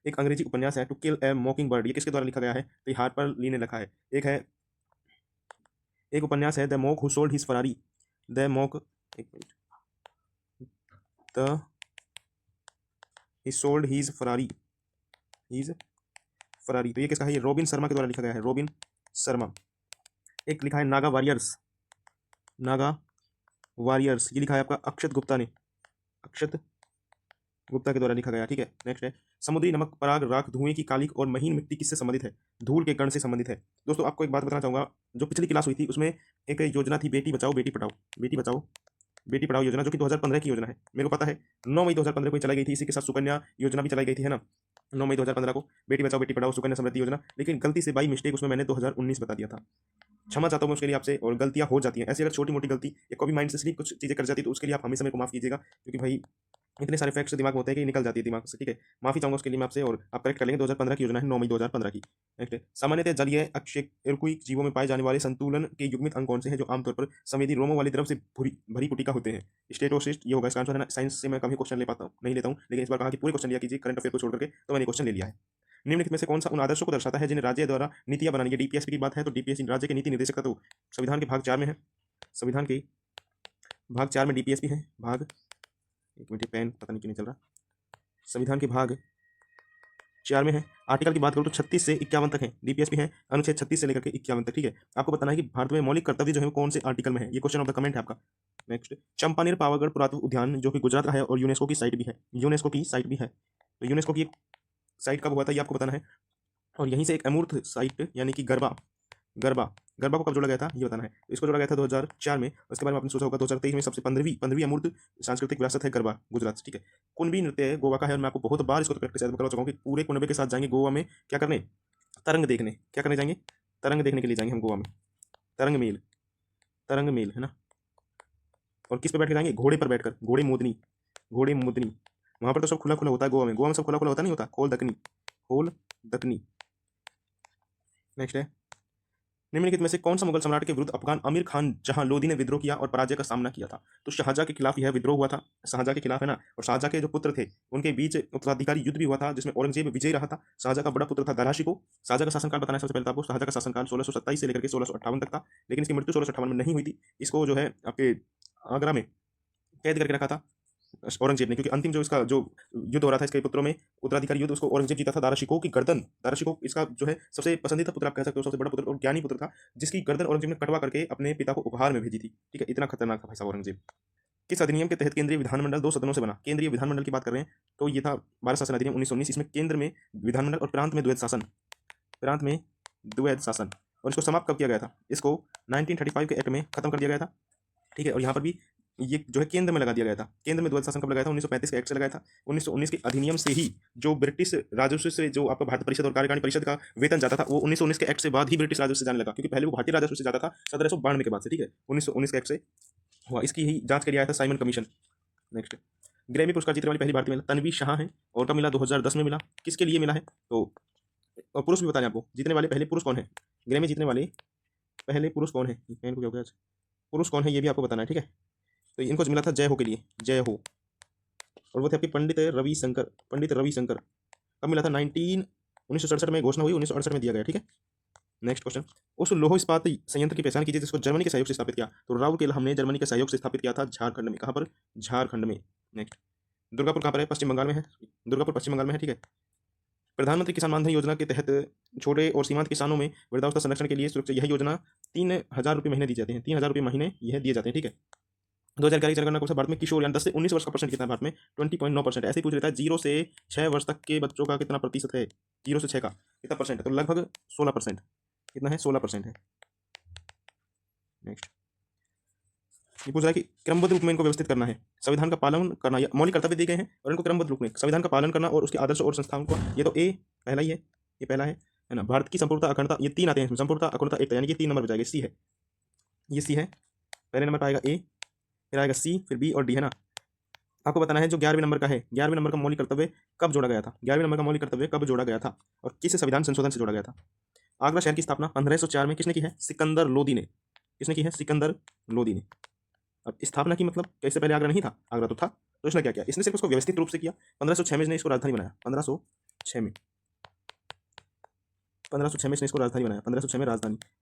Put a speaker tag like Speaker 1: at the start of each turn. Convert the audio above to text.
Speaker 1: एक अंग्रेजी उपन्यास है टू किल ए मॉकिंग बर्ड, ये किसके द्वारा लिखा गया है? तो ये हार्पर ली ने लिखा है। एक उपन्यास है the monk who sold his Ferrari, the monk, एक minute, the he sold his Ferrari, तो ये किसका है? ये रॉबिन शर्मा के द्वारा लिखा गया है, रॉबिन शर्मा। एक लिखा है नागा वॉरियर्स, ये लिखा है आपका अक्षत गुप्ता ने, अक्षत गुप्ता के द्वारा लिखा गया। ठीक है, नेक्स्ट है समुद्री नमक, पराग, राख, धुएं की कालिक और महीन मिट्टी किससे संबंधित है? धूल के कण से संबंधित है। दोस्तों आपको एक बात बताना चाहूंगा, जो पिछली क्लास हुई थी उसमें एक योजना थी बेटी बचाओ बेटी पढ़ाओ, बेटी पढ़ाओ योजना, जो कि 2015 की योजना है। मेरे को पता है 9 मई 2015 को चलाई गई थी, इसी के साथ सुकन्या योजना भी चलाई गई थी, है ना? 9 मई 2015 को बेटी बचाओ बेटी पढ़ाओ सुकन्या समृद्धि योजना, लेकिन गलती से बाई मिस्टेक उसमें मैंने 2019 बता दिया था। क्षमा चाहता हूँ मैं उसके लिए आपसे, और गलतियां हो जाती हैं ऐसी, अगर छोटी मोटी गलती या कभी माइंड से स्लिप कुछ चीज़ें कर जाती है तो उसके लिए आप हमेशा मेरे को माफ़ कीजिएगा, क्योंकि भाई इतने सारे फैक्ट्स दिमाग में होते हैं कि निकल जाती है दिमाग से। ठीक है, माफी चाहूंगा उसके लिए मैं आपसे, और आप करेक्ट कर लेंगे। 2015 की योजना है, 9 मई 2015 की। नेक्स्ट है सामान्यतः जलीय अकशेरुकीय जीवों में पाए जाने वाले संतुलन के युग्मित अंग कौन से हैं जो आमतौर पर संवेदी रोमों वाले द्रव से भरी पुटिका होते हैं? स्टेटोसिस्ट, ये होगा इसका आंसर, है ना? साइंस से मैं कभी क्वेश्चन ले पाता हूँ, नहीं लेता हूँ, लेकिन इस बार कहा कि पूरे क्वेश्चन लिया कीजिए करंट अफेयर को छोड़ करके, तो मैंने क्वेश्चन ले लिया है। निम्नलिखित में से कौन सा उन आदर्शों को दर्शाता है जिन्हें राज्य द्वारा नीतियां बनानी है? डीपीएसपी की बात है तो डीपीएसपी राज्य के नीति निर्देशक तत्व संविधान के भाग 4 में है, संविधान के भाग 4 में डीपीएसपी है। भाग, एक मिनट, पेन पता नहीं क्यों नहीं चल रहा, संविधान के भाग 4 में है। आर्टिकल की बात करूँ तो 36 से 51 तक है, डीपीएसपी है अनुच्छेद 36 से लेकर के 51 तक। ठीक है, आपको बताना है कि भारत में मौलिक कर्तव्य जो है वो कौन से आर्टिकल में है, ये क्वेश्चन ऑफ द कमेंट है आपका। नेक्स्ट, चंपानेर पावागढ़ पुरातत्व उद्यान जो कि गुजरात का है और यूनेस्को की साइट भी है, यूनेस्को की साइट भी है, तो यूनेस्को की साइट कब हुआ था ये आपको बताना है। और यहीं से एक अमूर्त साइट यानी कि गरबा, गरबा गरबा को कब जोड़ा गया था ये बताना है। तो इसको जोड़ा गया था 2004 में, उसके बारे में आपने सोचा होगा 2023 में सबसे 15वीं अमूर्त सांस्कृतिक विरासत है गरबा, गुजरात से। ठीक है, कुणबी नृत्य है गोवा का है, और मैं आपको बहुत बार इसको प्रैक्टिस करवा चुका हूँ कि पूरे कुणबे के साथ जाएंगे गोवा में, क्या करने? तरंग देखने। क्या करने जाएंगे? तरंग देखने के लिए जाएंगे हम गोवा में, तरंग मेल, है ना? और किस पे बैठ के जाएंगे? घोड़े पर बैठकर, घोड़े मोदनी। वहां पर तो सब खुला खुला होता है, गोवा में सब खुला खुला होता नहीं होता, खोल दकनी। नेक्स्ट है निम्नलिखित में से कौन सा मुगल सम्राट के विरुद्ध अफगान अमीर खान जहां लोदी ने विद्रोह किया और पराजय का सामना किया था? तो शाहजहां के खिलाफ यह विद्रोह हुआ था, शाहजहां के खिलाफ, है ना? और शाहजहां के जो पुत्र थे उनके बीच उत्तराधिकारी युद्ध भी हुआ था जिसमें औरंगजेब विजयी रहा था। शाहजहां का बड़ा पुत्र था दारा शिकोह। शाहजहां का शासनकाल बताना है सबसे पहले तो आपको। शाहजहां का शासनकाल 1627 से लेकर के 1658 तक था, लेकिन इसकी मृत्यु 1658 में नहीं हुई थी। इसको जो है आपके आगरा में कैद करके रखा था औरंगजेब ने, क्योंकि अंतिम जो इसका जो युद्ध हो रहा था इसके पुत्रों में, उत्तराधिकारी युद्ध, उसको औरंगजेब जीता था। दारा शिकोह की गर्दन, दारा शिकोह इसका जो है सबसे पसंदीदा पुत्र आप कह सकते हो, सबसे बड़ा पुत्र और ज्ञानी पुत्र था, जिसकी गर्दन औरंगजेब ने कटवा करके अपने पिता को उपहार में भेजी थी। ठीक है, इतना खतरनाक था भाई साहब औरंगजेब। किस अधिनियम के तहत केंद्रीय विधानमंडल 2 सदनों से बना? केंद्रीय विधानमंडल की बात कर रहे हैं तो ये था भारत शासन अधिनियम 1919। इसमें केंद्र में विधानमंडल और प्रांत में द्वैध शासन, प्रांत में द्वैध शासन। और इसको समाप्त कब किया गया था? इसको 1935 के एक्ट में खत्म कर दिया गया था। ठीक है, और यहाँ पर भी ये जो है केंद्र में लगा दिया गया था। केंद्र में द्वैध शासन कब लगाया था? 1935 के एक्ट से लगाया था। 1919 के अधिनियम से ही जो ब्रिटिश राजस्व से जो आपका भारत परिषद और कार्यकारिणी परिषद का वेतन जाता था, वो 1919 के एक्ट से बाद ही ब्रिटिश राजस्व से जाने लगा, क्योंकि पहले वो भारतीय राजस्व से जाता था 1792 के बाद से। ठीक है, 1919 के एक्ट से हुआ। इसकी ही जांच के लिए आया था साइमन कमीशन। नेक्स्ट, ग्रैमी पुरस्कार जीतने वाली पहली भारतीय महिला तन्वी शाह है, और कब मिला? 2010 में मिला। किसके लिए मिला है? तो और पुरुष भी बता दें आपको, जीतने वाले पहले पुरुष कौन है? ग्रैमी जीतने वाले पहले पुरुष कौन है? पेन को क्या हो गया? पुरुष कौन है ये भी आपको बताना है। ठीक है, तो इनको मिला था जय हो के लिए, जय हो, और वो थे आपके पंडित रविशंकर। कब मिला था? 1967 में घोषणा हुई, 1968 में दिया गया। ठीक है, नेक्स्ट क्वेश्चन, उस लौह इस्पात संयंत्र की पहचान कीजिए जिसको जर्मनी के सहयोग से स्थापित किया। तो राउरकेला हमने जर्मनी के सहयोग से स्थापित किया था, झारखंड में। कहाँ पर? झारखंड में। नेक्स्ट, दुर्गापुर कहाँ पर है? पश्चिम बंगाल में है, दुर्गापुर पश्चिम बंगाल में है। ठीक है, प्रधानमंत्री किसान मानधन योजना के तहत छोटे और सीमांत किसानों में वृद्धावस्था संरक्षण के लिए सुरक्षा, यह योजना 3000 रुपये महीने दी जाती है, 3000 रुपये महीने यह दिए जाते हैं। ठीक है, 2011 की जनगणना को भारत में किशोर यानी 10 से 19 वर्ष का परसेंट कितना है भारत में? 20.9%। ऐसे ही पूछ लेता है 0 से 6 वर्ष तक के बच्चों का कितना प्रतिशत है? 0 से 6 का कितना परसेंट है? तो लगभग 16%। कितना है? 16% है। नेक्स्ट, ये पूछ रहा है कि क्रमबद्ध रूप में इनको व्यवस्थित करना है। संविधान का पालन करना, या मौलिक कर्तव्य दिए गए हैं और इनको क्रमबद्ध रूप में संविधान का पालन करना और उसके आदर्श और संस्थाओं को, ये तो ए पहला ही है, ये पहला है ना? भारत की संपूर्णता अखंडता, ये 3 आते हैं इसमें, संपूर्णता अखंडता एकता, यानी कि 3 नंबर बचाएगा। सी है, ये सी है, पहले नंबर पर आएगा ए, फिर आएगा सी, फिर बी और डी, है ना? आपको बताना है जो 11वें नंबर का है, 11वें नंबर का मौलिक कर्तव्य कब जोड़ा गया था? 11वें नंबर का मौलिक कर्तव्य कब जोड़ा गया था और किस संविधान संशोधन से जोड़ा गया था? आगरा शहर की स्थापना 1504 में किसने की है? सिकंदर लोदी ने। किसने की है? सिकंदर लोदी ने। अब स्थापना की मतलब क्या इससे पहले आगरा नहीं था? आगरा तो था। तो इसने क्या किया? इसने सिर्फ उसको व्यवस्थित रूप से किया। 1506 में इसने इसको राजधानी बनाया, 1506 6 में 1506 में इसने इसको राजधानी बनाया, 1506 में राजधानी।